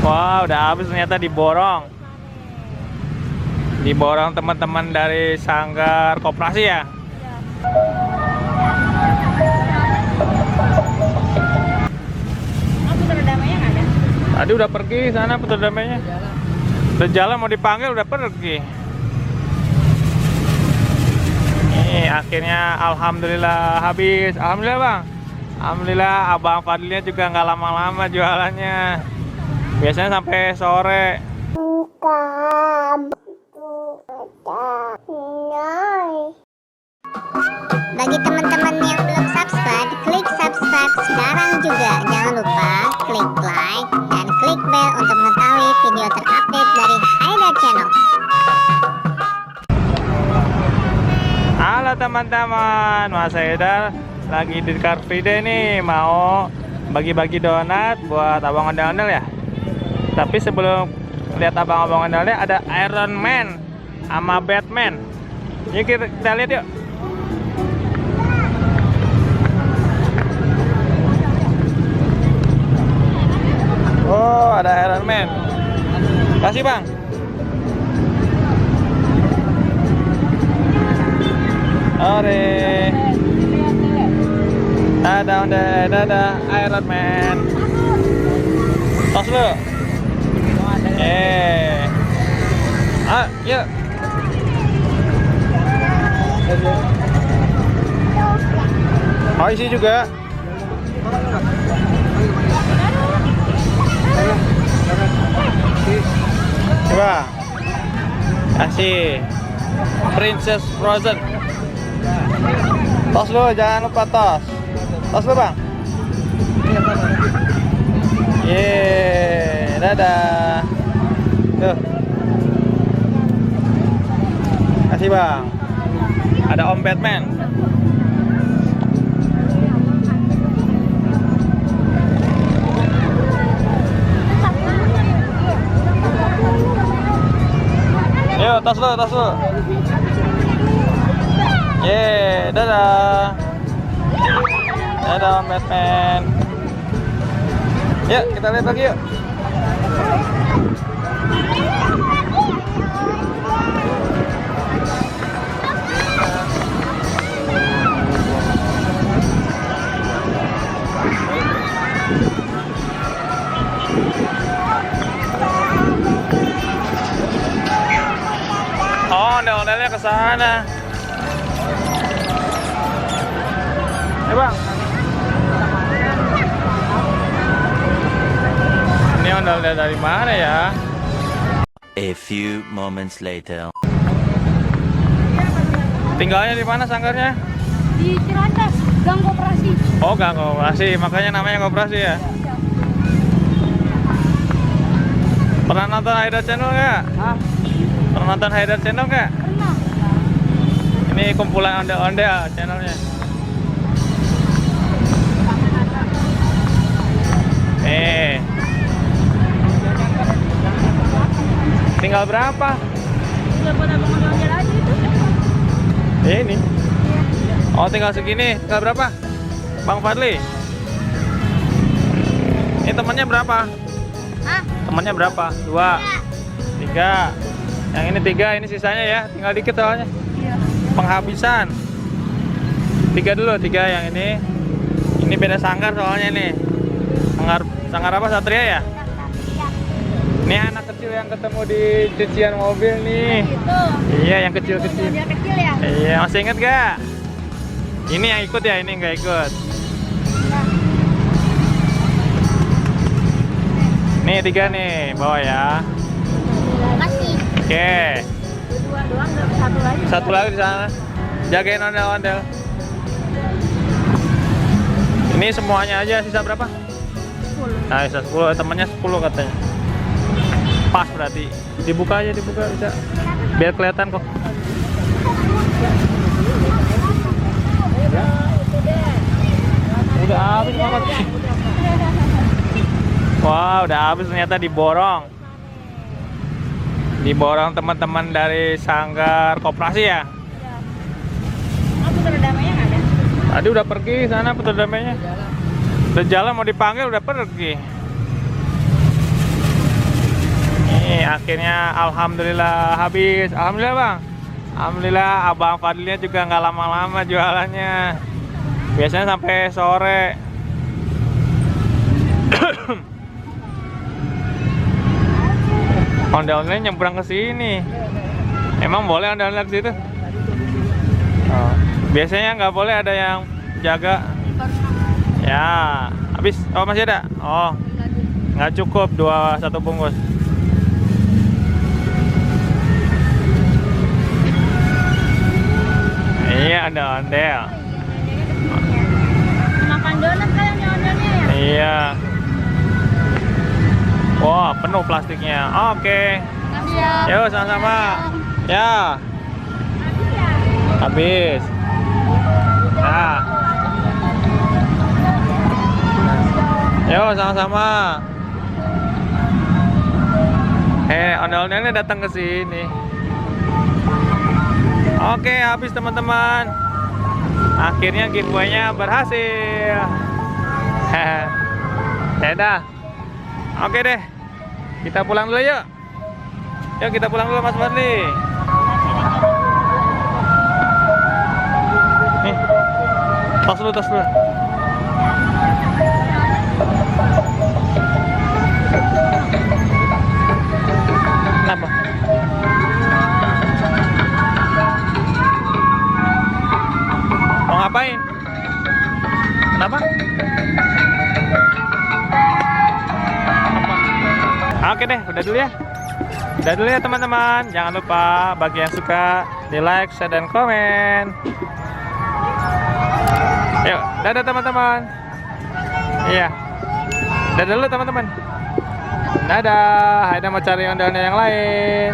Wah, udah habis ternyata diborong. Diborong teman-teman dari Sanggar Koperasi ya. Putra damainya nggak ada? Tadi udah pergi sana putra damainya. Udah jalan mau dipanggil udah pergi. Ini akhirnya alhamdulillah habis. Alhamdulillah bang. Alhamdulillah abang Fadilnya juga nggak lama-lama jualannya. Biasanya sampai sore. Bagi teman-teman yang belum subscribe, klik subscribe sekarang juga. Jangan lupa klik like dan klik bell untuk mengetahui video terupdate dari Haidar Channel. Halo teman-teman, Mas Haidar lagi di Car Free Day nih, mau bagi-bagi donat buat abang ondel-ondel ya. Tapi sebelum lihat abang-abang ondel-ondel ada Iron Man sama Batman. Yuk kita lihat yuk. Oh, ada Iron Man. Kasih bang. Ore. Ada Iron Man. Tos lu. Yuk. Oh, isi juga. Coba. Kasih. Princess Frozen. Tos lu, jangan lupa tos. Tos lu bang. Yeay, dadah. Tuh. Kasih bang. Ada Om Batman. Yuk, tos lu, tos lu. Yeay, dadah. Dadah Om Batman. Yuk, kita lihat lagi yuk. Oh, ondel-ondelnya ke sana. Bang. Ini ondel-ondel dari mana ya? A few moments later. Tinggalnya di mana sanggarnya? Di Cirandas, Gang Koperasi. Oh, Gang Koperasi, makanya namanya Koperasi ya. Pernah nonton Haidar Channel nggak? Hah? Pernah nonton Haidar Channel nggak? Pernah. Ini kumpulan ondel-ondel channelnya. Nih. Tinggal berapa? Udah buat abang-abang aja itu. Ini. Oh, tinggal segini. Tinggal berapa? Bang Fadli. Ini temannya berapa? Hah? Temannya berapa? 2, 3. Yang ini 3, ini sisanya ya. Tinggal dikit soalnya. Iya. Penghabisan. 3 dulu, 3 yang ini. Ini beda sanggar soalnya nih. Sanggar apa, Satria ya? Ini anak kecil yang ketemu di cucian mobil nih. Itu. Iya, yang kecil-kecil. Dia kecil ya? Iya, masih inget gak? Ini yang ikut ya, ini nggak ikut. Nih 3 nih, bawa ya. Kasih. Oke. Dua doang, satu lagi. Satu lagi di sana. Jagain ondel-ondel. Ini semuanya aja sisa berapa? 10. Nah, sisa 10, temennya 10 katanya. Pas berarti. Dibuka aja, dibuka bisa. Biar kelihatan kok. Udah habis banget. Wah, udah habis ternyata diborong. Diborong teman-teman dari Sanggar Koperasi ya. Putra damainya nggak ada? Tadi udah pergi sana putra damainya. Udah jalan mau dipanggil udah pergi. Nih akhirnya alhamdulillah habis. Alhamdulillah bang. Alhamdulillah abang Fadilnya juga nggak lama-lama jualannya. Biasanya sampai sore. Ondel-ondelnya nyebrang ke sini. Emang boleh ondel-ondel ke situ? Oh. Biasanya nggak boleh, ada yang jaga. Ya, habis. Oh masih ada. Oh, nggak cukup satu bungkus. Iya, ondel-ondel. Makan donat kayaknya ondelnya ya? Iya. Wah, penuh plastiknya. Oke. Makasih ya. Yuk, sama-sama. Ya. Habis. Nah. Yuk, sama-sama. Ondel-ondelnya datang ke sini. Oke, habis teman-teman. Akhirnya giveaway-nya berhasil. Ya dah. Oke deh. Kita pulang dulu yuk. Yuk kita pulang dulu Mas Fadli. Nih. Tas dulu. Kenapa? Mau ngapain? Kenapa? Oke deh, udah dulu ya. Udah dulu ya teman-teman. Jangan lupa bagi yang suka di like, share, dan komen. Yuk, dadah teman-teman. Iya. Dadah dulu teman-teman. Dadah. Aida mau cari ondel-ondel yang lain.